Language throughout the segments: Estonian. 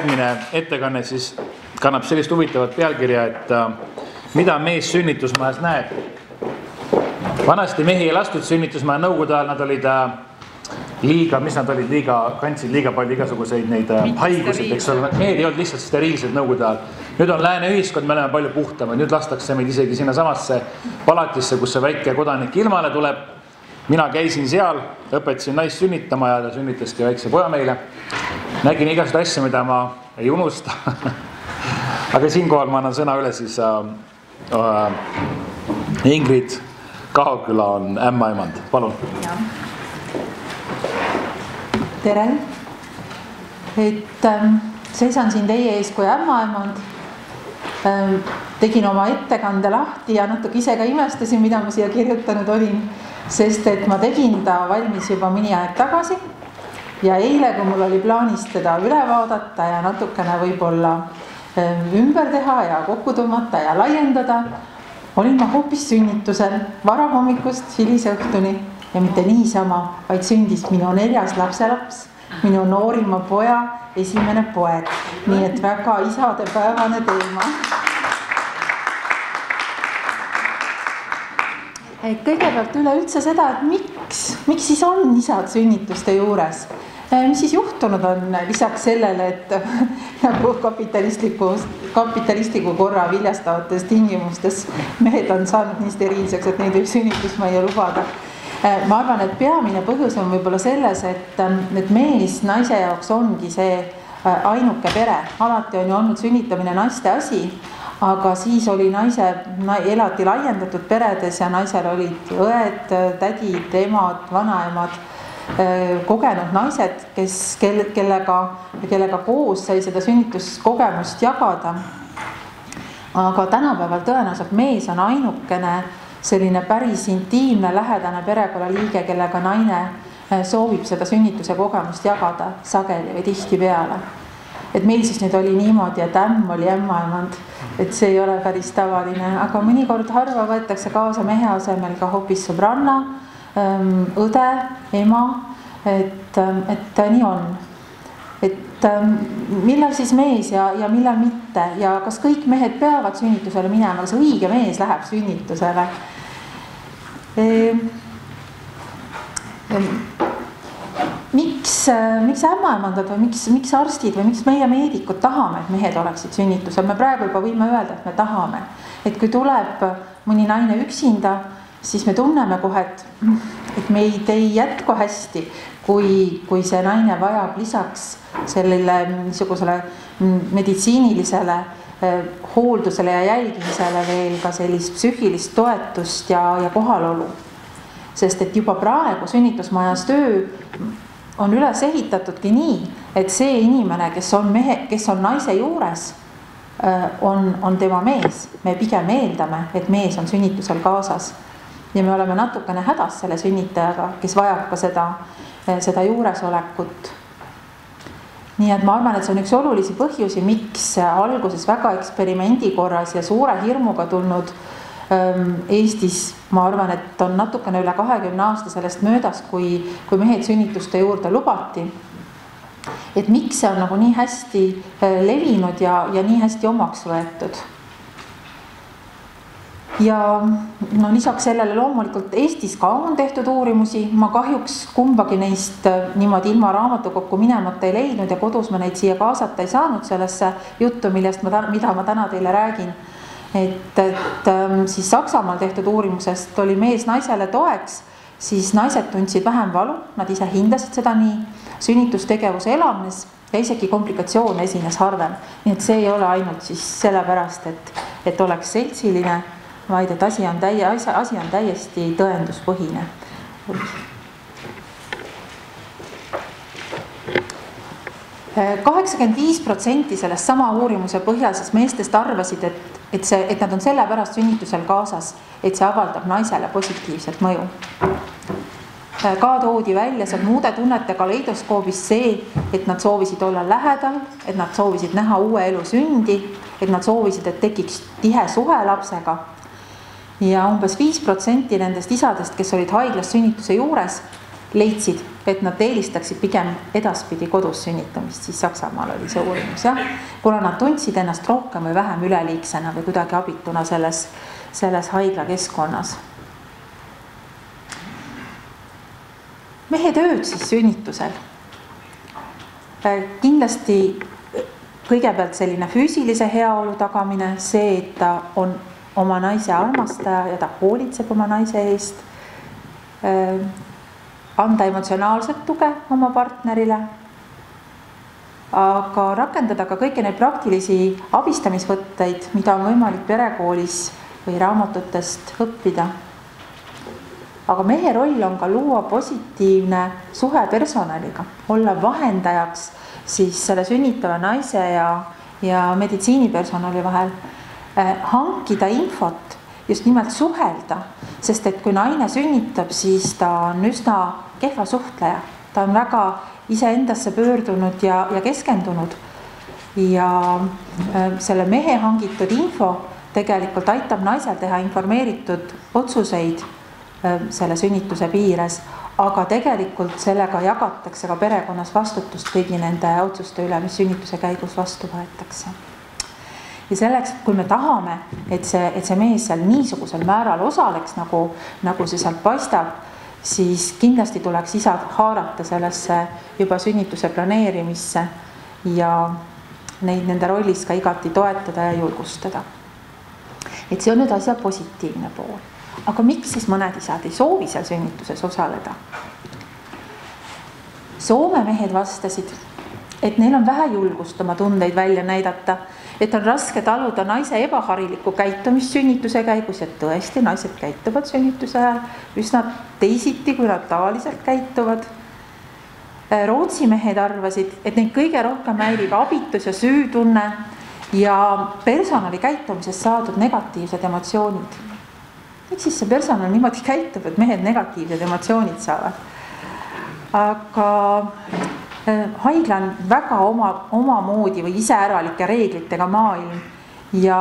järgmine ettekanne siis kannab sellist huvitavat pealkirja, et mida mees sünnitusmajas näeb. Vanasti mehi ei lastud sünnitusmaja nõukogude ajal, nad olid kandsid liiga palju igasuguseid neid haigusid, eks ole. Mehed ei olnud lihtsalt steriilsed nõukogude ajal. Nüüd on lääne ühiskond, me oleme palju puhtamad. Nüüd lastakse meid isegi sinna samasse palatisse, kus see väike kodanik ilmale tuleb. Mina käisin seal, õpetasin naist sünnitama ja ta sünnitaski väikse poja meile. Nägin igasuguseid asju, mida ma ei unusta. Aga siinkohal ma annan sõna üle siis Ingrid Kahoküla on ämmaemand. Palun. Ja. Tere. Seisan siin teie ees kui ämmaemand. Tegin oma ettekande lahti ja natuke ise ka imestasin, mida ma siia kirjutanud olin, sest et ma tegin ta valmis juba mõni aeg tagasi ja eile, kui mul oli plaanis teda üle vaadata ja natukene võib-olla ümber teha ja kokku tõmmata ja laiendada, olin ma hoopis sünnitusel varahommikust hilise õhtuni ja mitte niisama, vaid sündis minu 4. lapselaps, minu noorima poja esimene poeg. Nii et väga isadepäevane teema. Kõigepealt üleüldse seda, et miks siis on isad sünnituste juures? Mis siis juhtunud on lisaks sellele, et nagu kapitalistliku korra viljastavates tingimustes mehed on saanud nii steriilseks, et neid võib sünnitusmajja lubada. Ma arvan, et peamine põhjus on võib-olla selles, et mees naise jaoks ongi see ainuke pere. Alati on ju olnud sünnitamine naiste asi, aga siis oli elati laiendatud peredes ja naisel olid õed, tädid, emad, vanaemad, kogenud naised, kellega koos sai seda sünnituskogemust jagada. Aga tänapäeval tõenäoliselt mees on ainukene selline päris intiimne, lähedane perekonnaliige, kellega naine soovib seda sünnituse kogemust jagada sageli või tihti peale. Et meil siis nüüd oli niimoodi, et oli ämmaemand, et see ei ole päris tavaline, aga mõnikord harva võetakse kaasa mehe asemel ka hoopis sõbranna, õde, ema, et nii on. Et millal siis mees ja millal mitte ja kas kõik mehed peavad sünnitusele minema, kas õige mees läheb sünnitusele? Miks ämmaemandad või miks arstid või miks meie meedikud tahame, et mehed oleksid sünnitusel? Me praegu juba võime öelda, et me tahame. Et kui tuleb mõni naine üksinda, siis me tunneme kohe, et meid ei jätku hästi, kui see naine vajab lisaks sellele niisugusele meditsiinilisele hooldusele ja jälgimisele veel ka sellist psüühilist toetust ja kohalolu. Sest et juba praegu sünnitusmajas töö on üles ehitatudki nii, et see inimene, kes on naise juures, on tema mees. Me pigem eeldame, et mees on sünnitusel kaasas. Ja me oleme natukene hädas selle sünnitajaga, kes vajab ka seda juuresolekut. Nii et ma arvan, et see on üks olulisi põhjusi, miks alguses väga eksperimendi korras ja suure hirmuga tulnud Eestis, ma arvan, et on natukene üle 20 aasta sellest möödas, kui mehed sünnituste juurde lubati. Et miks see on nagu nii hästi levinud ja nii hästi omaks võetud. Ja lisaks sellele loomulikult Eestis ka on tehtud uurimusi, ma kahjuks kumbagi neist niimoodi ilma raamatukokku minemata ei leidnud ja kodus ma neid siia kaasata ei saanud sellesse juttu, mida ma täna teile räägin. Et siis Saksamaal tehtud uurimusest oli mees naisele toeks, siis naised tundsid vähem valu, nad ise hindasid seda nii, sünnitustegevus elavnes ja isegi komplikatsioon esines harvem. Nii et see ei ole ainult siis sellepärast, et oleks seltsiline, vaid et asi on täiesti tõenduspõhine. 85% sellest sama uurimuse põhjal siis meestest arvasid, et nad on sellepärast sünnitusel kaasas, et see avaldab naisele positiivset mõju. Ka toodi välja seal muude tunnete kaleidoskoobis see, et nad soovisid olla lähedal, et nad soovisid näha uue elu sündi, et nad soovisid, et tekiks tihe suhe lapsega. Ja umbes 5% nendest isadest, kes olid haiglas sünnituse juures, leidsid, et nad eelistaksid pigem edaspidi kodus sünnitamist, siis Saksamaal oli see uurimus, jah. Kuna nad tundsid ennast rohkem või vähem üleliigsena või kuidagi abituna selles haiglakeskkonnas. Mehe tööd siis sünnitusel. Kindlasti kõigepealt selline füüsilise heaolu tagamine, see, et ta on oma naise armastaja ja ta hoolitseb oma naise eest, anda emotsionaalset tuge oma partnerile, aga rakendada ka kõiki neid praktilisi abistamisvõtteid, mida on võimalik perekoolis või raamatutest õppida. Aga meie roll on ka luua positiivne suhe personaliga, olla vahendajaks siis selle sünnitava naise ja meditsiinipersonali vahel, hankida infot, just nimelt suhelda, sest et kui naine sünnitab, siis ta on üsna kehva suhtleja, ta on väga iseendasse pöördunud ja keskendunud ja selle mehe hangitud info tegelikult aitab naisel teha informeeritud otsuseid selle sünnituse piires, aga tegelikult sellega jagatakse ka perekonnas vastutust kõigi nende otsuste üle, mis sünnituse käigus vastu võetakse. Ja selleks, kui me tahame, et see mees seal niisugusel määral osaleks, nagu see sealt paistab, siis kindlasti tuleks isad haarata sellesse juba sünnituse planeerimisse ja neid nende rollis ka igati toetada ja julgustada. Et see on nüüd asja positiivne pool. Aga miks siis mõned isad ei soovi seal sünnituses osaleda? Soome mehed vastasid, et neil on vähe julgust oma tundeid välja näidata, et on raske taluda naise ebaharilikku käitumist sünnituse käigus ja tõesti naised käituvad sünnituse ajal üsna teisiti, kui nad tavaliselt käituvad. Rootsi mehed arvasid, et neid kõige rohkem häirib abitus ja süütunne ja personali käitumisest saadud negatiivsed emotsioonid. Miks siis see personal niimoodi käitub, et mehed negatiivsed emotsioonid saavad? Aga haigla on väga omamoodi või iseäralike reeglitega maailm ja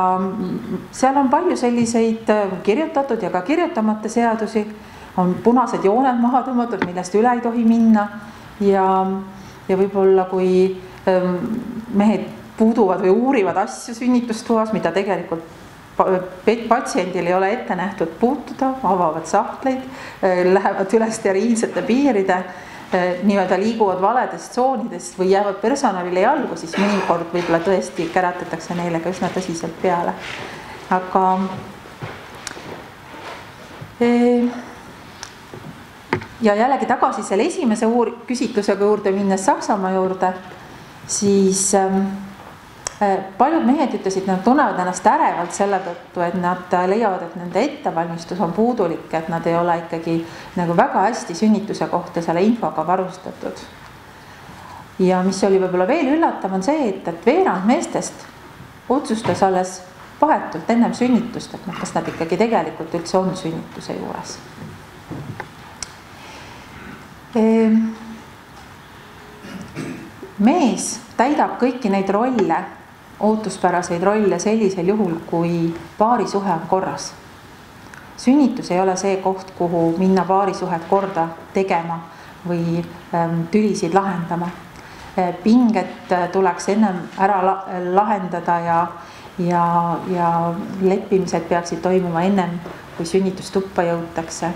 seal on palju selliseid kirjutatud ja ka kirjutamata seadusi, on punased jooned maha tõmmatud, millest üle ei tohi minna ja võib-olla kui mehed puuduvad või uurivad asju sünnitustoas, mida tegelikult patsiendil ei ole ette nähtud puutuda, avavad sahtleid, lähevad üle steriilsete piiride, nii-öelda liiguvad valedest tsoonidest või jäävad personalile jalgu, siis mõnikord võib-olla tõesti käratatakse neile ka üsna tõsiselt peale. Aga ja jällegi tagasi selle esimese küsitlusega juurde minnes Saksamaa juurde, siis paljud mehed ütlesid, nad tunnevad ennast ärevalt selle tõttu, et nad leiavad, et nende ettevalmistus on puudulik, et nad ei ole ikkagi nagu väga hästi sünnituse kohta selle infoga varustatud. Ja mis oli võib-olla veel üllatav on see, et veerand meestest otsustas alles vahetult ennem sünnitust, et kas nad ikkagi tegelikult üldse on sünnituse juures. Mees täidab kõiki neid rolle, ootuspäraseid rolle sellisel juhul, kui paarisuhe on korras. Sünnitus ei ole see koht, kuhu minna paarisuhet korda tegema või tülisid lahendama. Pinged tuleks ennem ära lahendada ja leppimised peaksid toimuma ennem, kui sünnitustuppa jõutakse.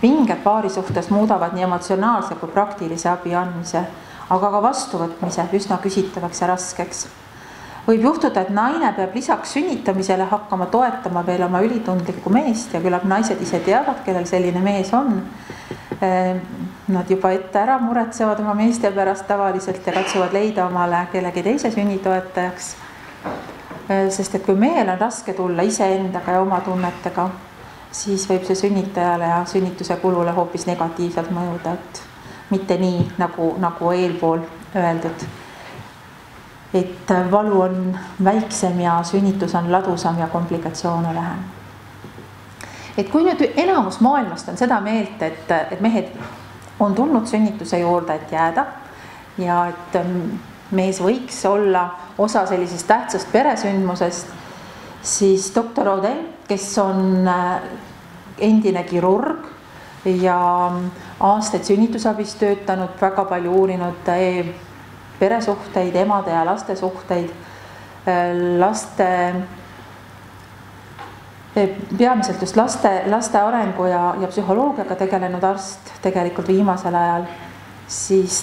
Pinged paari suhtes muudavad nii emotsionaalse kui praktilise abi andmise, aga ka vastuvõtmise üsna küsitavaks ja raskeks. Võib juhtuda, et naine peab lisaks sünnitamisele hakkama toetama veel oma ülitundlikku meest ja küllap naised ise teavad, kellel selline mees on. Nad juba ette ära muretsevad oma meeste pärast tavaliselt ja katsuvad leida omale kellegi teise sünnitoetajaks. Sest et kui mehel on raske tulla iseendaga ja oma tunnetega, siis võib see sünnitajale ja sünnituse kulule hoopis negatiivselt mõjuda, et mitte nii nagu eelpool öeldud. Et valu on väiksem ja sünnitus on ladusam ja komplikatsioone vähem. Et kui nüüd enamus maailmast on seda meelt, et mehed on tulnud sünnituse juurde, et jääda ja et mees võiks olla osa sellisest tähtsast peresündmusest, siis doktor Odell, kes on endine kirurg ja aastaid sünnitusabis töötanud, väga palju uurinud peresuhteid, emade ja laste suhteid, peamiselt just laste arengu ja psühholoogiaga tegelenud arst tegelikult viimasel ajal, siis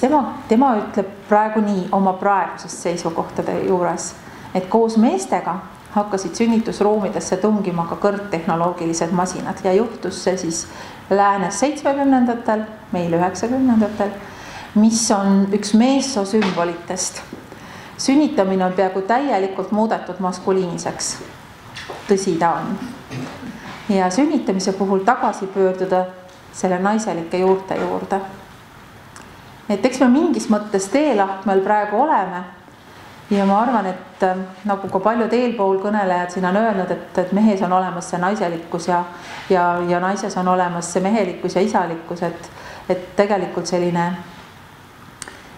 tema ütleb praegu nii oma praegusest seisukohtade juures, et koos meestega hakkasid sünnitusruumidesse tungima ka kõrgtehnoloogilised masinad ja juhtus see siis läänes 70-ndatel, meil 90-ndatel, mis on üks meessoo sümbolitest. Sünnitamine on peaaegu täielikult muudetud maskuliinseks. Tõsi ta on. Ja sünnitamise puhul tagasi pöörduda selle naiselike juurte juurde. Et eks me mingis mõttes teelahkmel praegu oleme ja ma arvan, et nagu ka paljud eelpool kõnelejad siin on öelnud, et mehes on olemas see naiselikkus ja naises on olemas see mehelikkus ja isalikkus, et tegelikult selline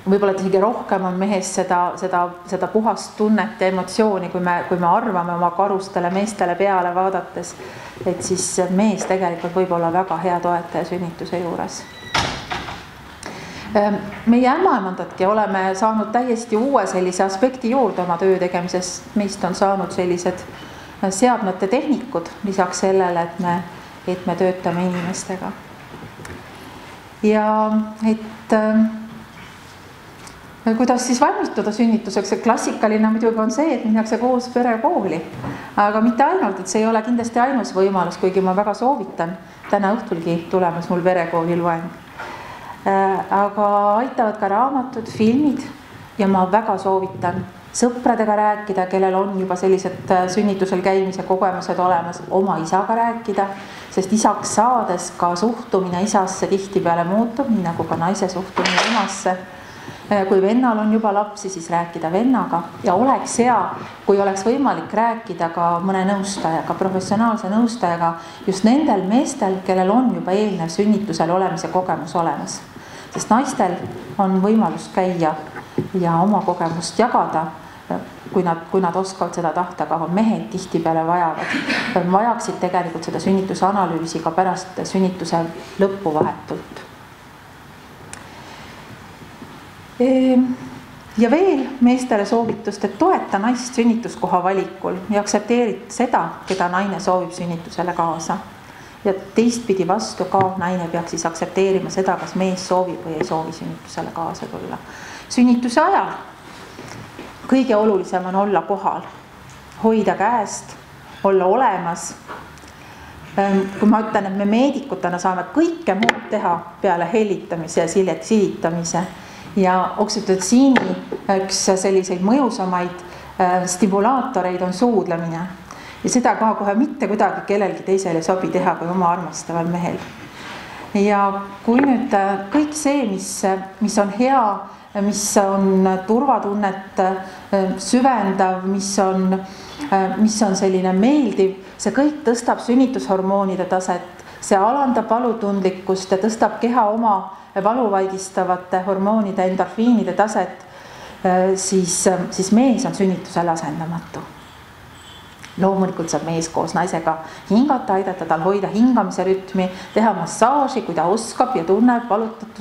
võib-olla isegi rohkem on mehes seda puhast tunnet ja emotsiooni, kui me arvame oma karustele meestele peale vaadates, et siis mees tegelikult võib olla väga hea toetaja sünnituse juures. Meie ämmaemandatki oleme saanud täiesti uue sellise aspekti juurde oma töö tegemises. Meist on saanud sellised seadmete tehnikud lisaks sellele, et me töötame inimestega. Ja et kuidas siis valmistuda sünnituseks? Klassikaline muidugi on see, et minnakse koos perekooli. Aga mitte ainult, et see ei ole kindlasti ainus võimalus, kuigi ma väga soovitan. Täna õhtulgi tulemas mul perekooli loeng. Aga aitavad ka raamatud, filmid ja ma väga soovitan sõpradega rääkida, kellel on juba sellised sünnitusel käimise kogemused olemas, oma isaga rääkida, sest isaks saades ka suhtumine isasse tihtipeale muutub, nii nagu ka naise suhtumine emasse. Kui vennal on juba lapsi, siis rääkida vennaga ja oleks hea, kui oleks võimalik rääkida ka mõne nõustajaga, professionaalse nõustajaga, just nendel meestel, kellel on juba eelnev sünnitusel olemise kogemus olemas. Sest naistel on võimalus käia ja oma kogemust jagada, kui nad oskavad seda tahta, aga mehed tihtipeale vajaksid tegelikult seda sünnituse analüüsi ka pärast sünnituse lõppu vahetult. Ja veel meestele soovitust, et toeta naist sünnituskoha valikul ja aktsepteerid seda, keda naine soovib sünnitusele kaasa. Ja teistpidi vastu ka naine peaks siis aktsepteerima seda, kas mees soovib või ei soovi sünnitusele kaasa tulla. Sünnituse ajal kõige olulisem on olla kohal, hoida käest, olla olemas. Kui ma ütlen, et me meedikutena saame kõike muud teha peale hellitamise ja silitamise ja oksütotsiini üks selliseid mõjusamaid stimulaatoreid on suudlemine. Ja seda ka kohe mitte kuidagi kellelgi teisele sobi teha kui oma armastaval mehel. Ja kui nüüd kõik see, mis on hea, mis on turvatunnet süvendav, mis on selline meeldiv, see kõik tõstab sünnitushormoonide taset, see alandab valutundlikkust ja tõstab keha oma valuvaigistavate hormoonide endorfiinide taset, siis mees on sünnitusel asendamatu. Loomulikult saab mees koos naisega hingata, aidata tal hoida hingamise rütmi, teha massaaži, kui ta oskab ja tunneb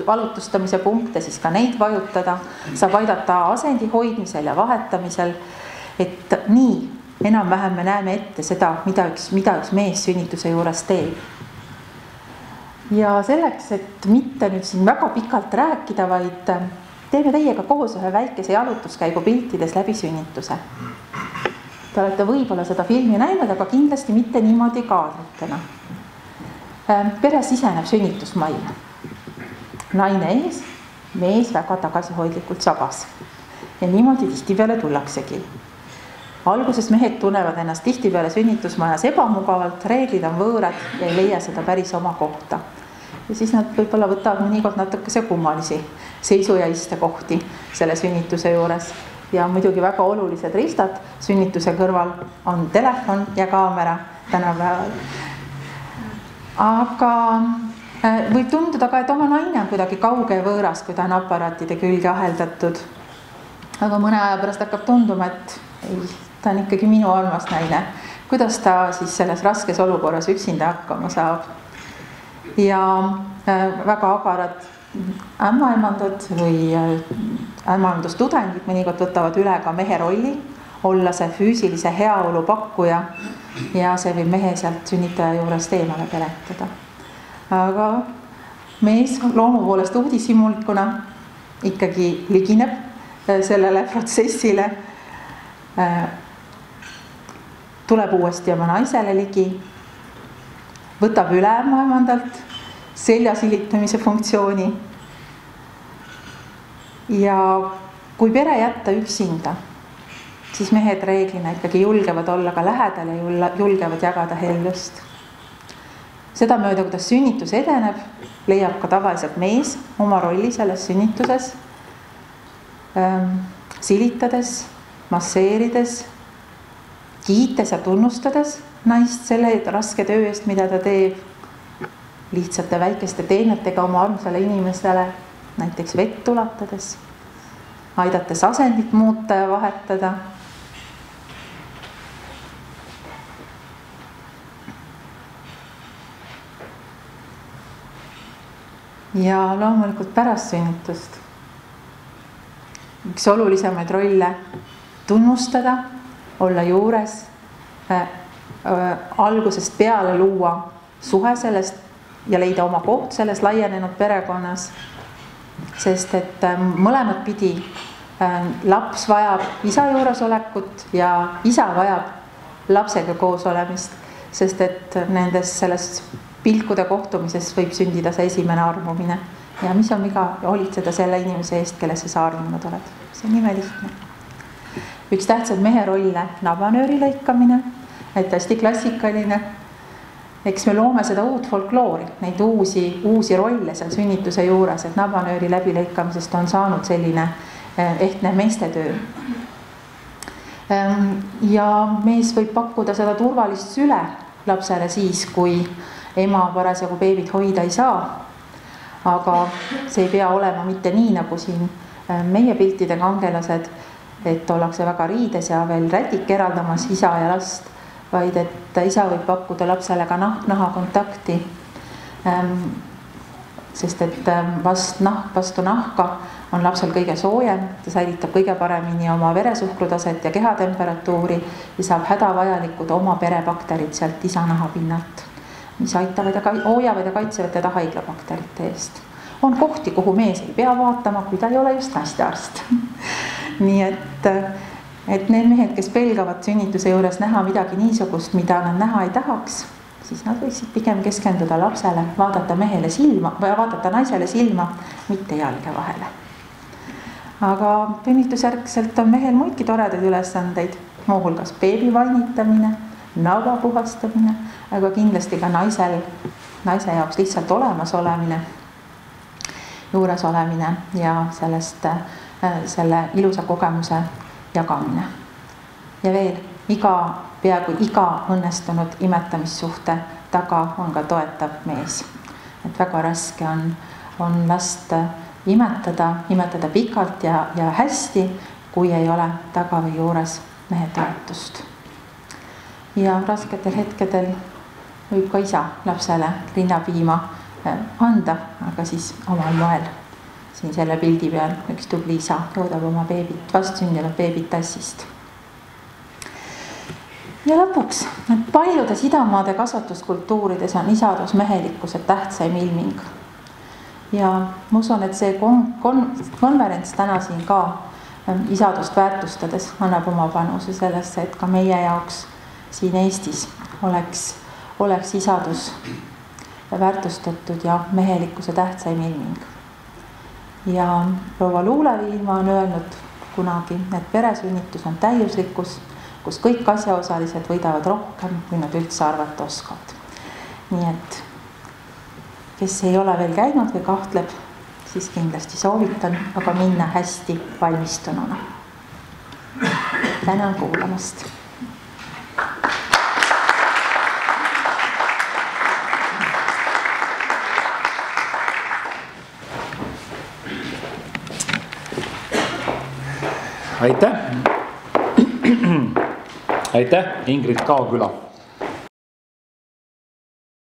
valutustamise punkte, siis ka neid vajutada, saab aidata asendi hoidmisel ja vahetamisel, et nii enam-vähem me näeme ette seda, mida üks mees sünnituse juures teeb. Ja selleks, et mitte nüüd siin väga pikalt rääkida, vaid teeme teiega koos ühe väikese jalutuskäigu piltides läbi sünnituse. Te olete võib-olla seda filmi näinud, aga kindlasti mitte niimoodi kaadritena. Pere siseneb sünnitusmajja. Naine ees, mees väga tagasihoidlikult sabas. Ja niimoodi tihtipeale tullaksegi. Alguses mehed tunnevad ennast tihtipeale sünnitusmajas ebamugavalt, reeglid on võõrad ja ei leia seda päris oma kohta. Ja siis nad võib-olla võtavad mõnikord natukese kummalisi seisu ja iste kohti selle sünnituse juures. Ja muidugi väga olulised riistad sünnituse kõrval on telefon ja kaamera tänapäeval. Aga võib tunduda ka, et oma naine on kuidagi kauge ja võõras, kui ta on aparaatide külge aheldatud. Aga mõne aja pärast hakkab tunduma, et ei, ta on ikkagi minu armas naine. Kuidas ta siis selles raskes olukorras üksinda hakkama saab? Ja väga agarad ämmaemandad või ämmandustudengid mõnikord võtavad üle ka mehe rolli, olla see füüsilise heaolu pakkuja ja see võib mehe sealt sünnitaja juurest eemale peletada. Aga mees loomu poolest uudishimulikuna ikkagi ligineb sellele protsessile, tuleb uuesti oma naisele ligi, võtab üle ämmaemandalt selja silitamise funktsiooni ja kui pere jätta üksinda, siis mehed reeglina ikkagi julgevad olla ka lähedal ja julgevad jagada hellust. Seda mööda, kuidas sünnitus edeneb, leiab ka tavaliselt mees oma rolli selles sünnituses, silitades, masseerides, kiites ja tunnustades naist selle raske töö eest, mida ta teeb, lihtsate väikeste teenetega oma armsale inimesele, näiteks vett ulatades, aidates asendit muuta ja vahetada. Ja loomulikult pärast sünnitust üks olulisemaid rolle tunnustada, olla juures, algusest peale luua suhe sellest ja leida oma koht selles laienenud perekonnas, sest et mõlemat pidi laps vajab isa juuresolekut ja isa vajab lapsega koos olemist, sest et nendes selles pilkude kohtumises võib sündida see esimene armumine ja mis on viga hoolitseda selle inimese eest, kellesse sa armunud oled. See on imelihtne. Üks tähtsad mehe rolle, nabanööri lõikamine, et hästi klassikaline. Eks me loome seda uut folkloori, neid uusi rolle seal sünnituse juures, et nabanööri läbilõikamisest on saanud selline ehtne meestetöö. Ja mees võib pakkuda seda turvalist süle lapsele siis, kui ema parasjagu beebit hoida ei saa. Aga see ei pea olema mitte nii, nagu siin meie piltide kangelased, et ollakse väga riides ja veel rätik eraldamas isa ja last, vaid et isa võib pakkuda lapsele ka nahk-naha kontakti, sest et vastu nahka on lapsel kõige soojem, ta säilitab kõige paremini oma veresuhkrutaset ja kehatemperatuuri ja saab hädavajalikud oma perebakterid sealt isa naha pinnalt, mis aitavad ja hoiavad ja kaitsevad teda haiglabakterite eest. On kohti, kuhu mees ei pea vaatama, kui ta ei ole just naistearst. Nii et need mehed, kes pelgavad sünnituse juures näha midagi niisugust, mida nad näha ei tahaks, siis nad võiksid pigem keskenduda lapsele, vaadata mehele silma või vaadata naisele silma, mitte jalge vahele. Aga sünnitusjärgselt on mehel muidki toredaid ülesandeid, muuhulgas beebi vainitamine, naba puhastamine, aga kindlasti ka naise jaoks lihtsalt olemas olemine, juures olemine ja selle ilusa kogemuse jagamine. Ja veel, peaaegu iga õnnestunud imetamissuhte taga on ka toetav mees. Et väga raske on last imetada pikalt ja hästi, kui ei ole taga või juures mehe toetust. Ja rasketel hetkedel võib ka isa lapsele rinnapiima anda, aga siis omal moel. Siin selle pildi peal üks tubli isa joodab oma vastsündinud beebit tassist. Ja lõpuks, et paljudes idamaade kasvatuskultuurides on isadus mehelikkuse tähtsaim ilming. Ja ma usun, et see konverents täna siin ka isadust väärtustades annab oma panuse sellesse, et ka meie jaoks siin Eestis oleks isadus väärtustatud ja mehelikkuse tähtsaim ilming. Ja proua Luuleviilma on öelnud kunagi, et peresünnitus on täiuslikkus, kus kõik asjaosalised võidavad rohkem, kui nad üldse arvata oskavad. Nii et kes ei ole veel käinud või kahtleb, siis kindlasti soovitan, aga minna hästi valmistununa. Tänan kuulamast. Aitäh, Ingrid Kaaküla.